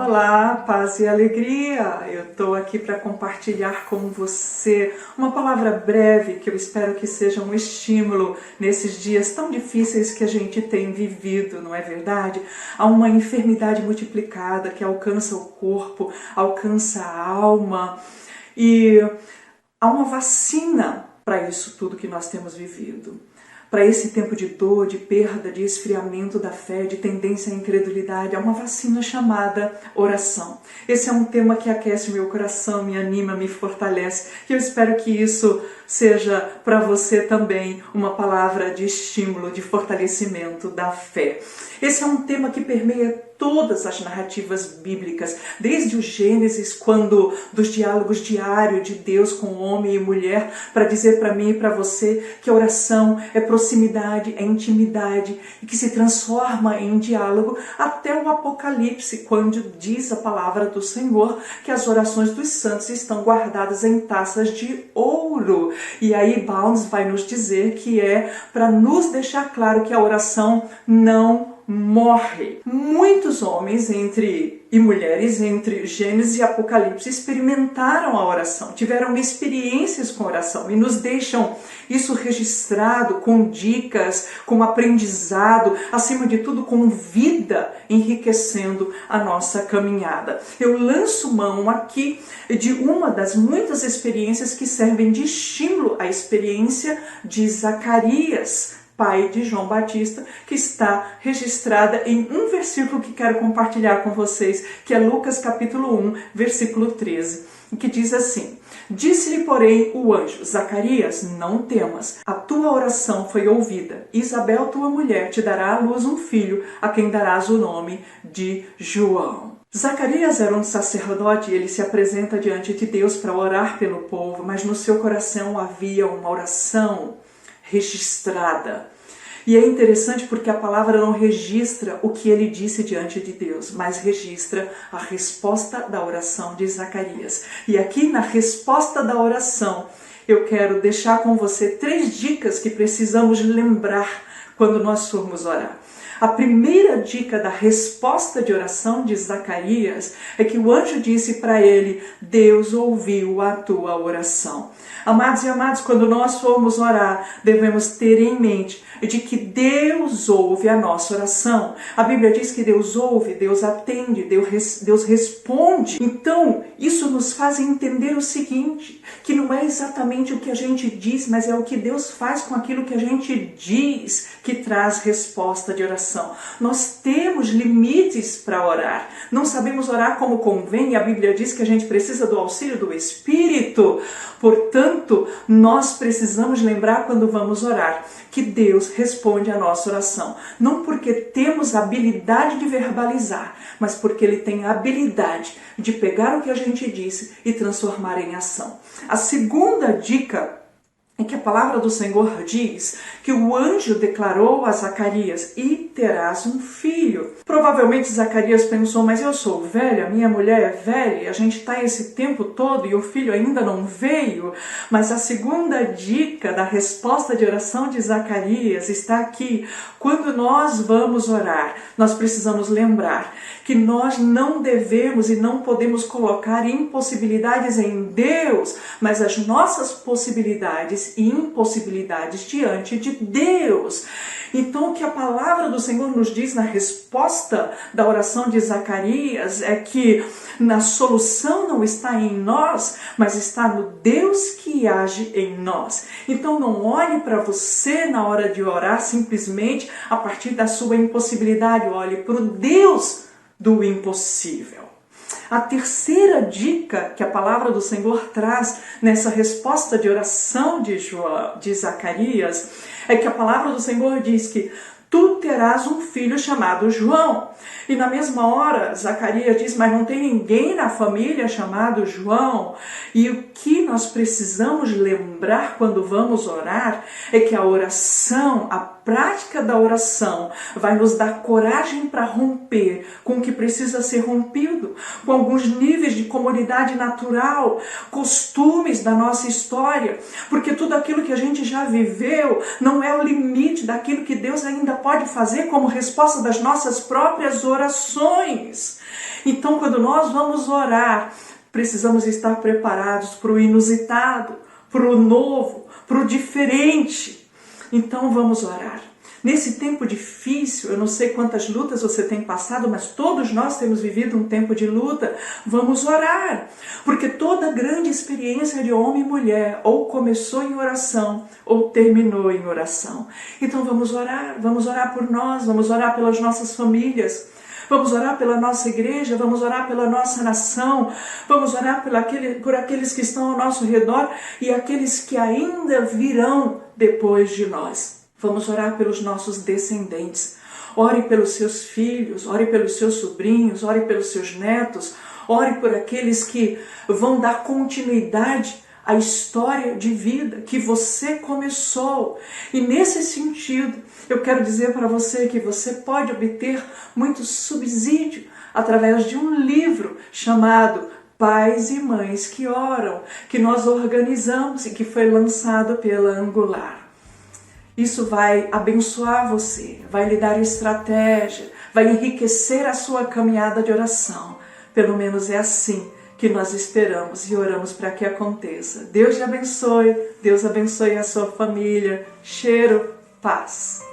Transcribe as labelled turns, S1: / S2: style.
S1: Olá, paz e alegria! Eu estou aqui para compartilhar com você uma palavra breve que eu espero que seja um estímulo nesses dias tão difíceis que a gente tem vivido, não é verdade? Há uma enfermidade multiplicada que alcança o corpo, alcança a alma e há uma vacina para isso tudo que nós temos vivido. Para esse tempo de dor, de perda, de esfriamento da fé, de tendência à incredulidade, há uma vacina chamada oração. Esse é um tema que aquece meu coração, me anima, me fortalece. E eu espero que isso seja para você também uma palavra de estímulo, de fortalecimento da fé. Esse é um tema que permeia todas as narrativas bíblicas, desde o Gênesis, quando dos diálogos diários de Deus com homem e mulher, para dizer para mim e para você que a oração é proximidade, é intimidade e que se transforma em diálogo, até o Apocalipse, quando diz a palavra do Senhor que as orações dos santos estão guardadas em taças de ouro. E aí Bounds vai nos dizer que é para nos deixar claro que a oração não morre. Muitos homens e mulheres entre Gênesis e Apocalipse experimentaram a oração, tiveram experiências com a oração e nos deixam isso registrado com dicas, com aprendizado, acima de tudo com vida, enriquecendo a nossa caminhada. Eu lanço mão aqui de uma das muitas experiências que servem de estímulo à experiência de Zacarias, pai de João Batista, que está registrada em um versículo que quero compartilhar com vocês, que é Lucas capítulo 1, versículo 13, que diz assim: Disse-lhe, porém, o anjo: Zacarias, não temas, a tua oração foi ouvida. Isabel, tua mulher, te dará à luz um filho, a quem darás o nome de João. Zacarias era um sacerdote e ele se apresenta diante de Deus para orar pelo povo, mas no seu coração havia uma oração registrada. E é interessante porque a palavra não registra o que ele disse diante de Deus, mas registra a resposta da oração de Zacarias. E aqui na resposta da oração, eu quero deixar com você 3 dicas que precisamos lembrar quando nós formos orar. A primeira dica da resposta de oração de Zacarias é que o anjo disse para ele: Deus ouviu a tua oração. Amados e amadas, quando nós formos orar, devemos ter em mente de que Deus ouve a nossa oração. A Bíblia diz que Deus ouve, Deus atende, Deus responde. Então, isso nos faz entender o seguinte, que não é exatamente o que a gente diz, mas é o que Deus faz com aquilo que a gente diz que traz resposta de oração. Nós temos limites para orar. Não sabemos orar como convém, e a Bíblia diz que a gente precisa do auxílio do Espírito. Portanto, nós precisamos lembrar quando vamos orar que Deus responde a nossa oração. Não porque temos a habilidade de verbalizar, mas porque Ele tem a habilidade de pegar o que a gente disse e transformar em ação. A segunda dica é que a palavra do Senhor diz que o anjo declarou a Zacarias: e terás um filho. Provavelmente Zacarias pensou: mas eu sou velha, minha mulher é velha, e a gente está esse tempo todo e o filho ainda não veio. Mas a segunda dica da resposta de oração de Zacarias está aqui. Quando nós vamos orar, nós precisamos lembrar que nós não devemos e não podemos colocar impossibilidades em Deus, mas as nossas possibilidades e impossibilidades diante de Deus. Então, o que a palavra do Senhor nos diz na resposta da oração de Zacarias é que a solução não está em nós, mas está no Deus que age em nós. Então, não olhe para você na hora de orar simplesmente a partir da sua impossibilidade, olhe para o Deus do impossível. A terceira dica que a palavra do Senhor traz nessa resposta de oração de Zacarias é que a palavra do Senhor diz que tu terás um filho chamado João. E na mesma hora, Zacarias diz: mas não tem ninguém na família chamado João. E o que nós precisamos lembrar quando vamos orar é que a oração, a prática da oração, vai nos dar coragem para romper com o que precisa ser rompido, com alguns níveis de comodidade natural, costumes da nossa história, porque tudo aquilo que a gente já viveu não é o limite daquilo que Deus ainda pode fazer como resposta das nossas próprias orações. Então, quando nós vamos orar, precisamos estar preparados para o inusitado, para o novo, para o diferente. Então vamos orar. Nesse tempo difícil, eu não sei quantas lutas você tem passado, mas todos nós temos vivido um tempo de luta. Vamos orar, porque toda grande experiência de homem e mulher ou começou em oração ou terminou em oração. Então vamos orar por nós, vamos orar pelas nossas famílias, vamos orar pela nossa igreja, vamos orar pela nossa nação, vamos orar por aqueles que estão ao nosso redor e aqueles que ainda virão depois de nós. Vamos orar pelos nossos descendentes. Ore pelos seus filhos, ore pelos seus sobrinhos, ore pelos seus netos, ore por aqueles que vão dar continuidade à história de vida que você começou. E nesse sentido, eu quero dizer para você que você pode obter muito subsídio através de um livro chamado Pais e Mães que Oram, que nós organizamos e que foi lançado pela Angular. Isso vai abençoar você, vai lhe dar estratégia, vai enriquecer a sua caminhada de oração. Pelo menos é assim que nós esperamos e oramos para que aconteça. Deus te abençoe, Deus abençoe a sua família. Cheiro, paz.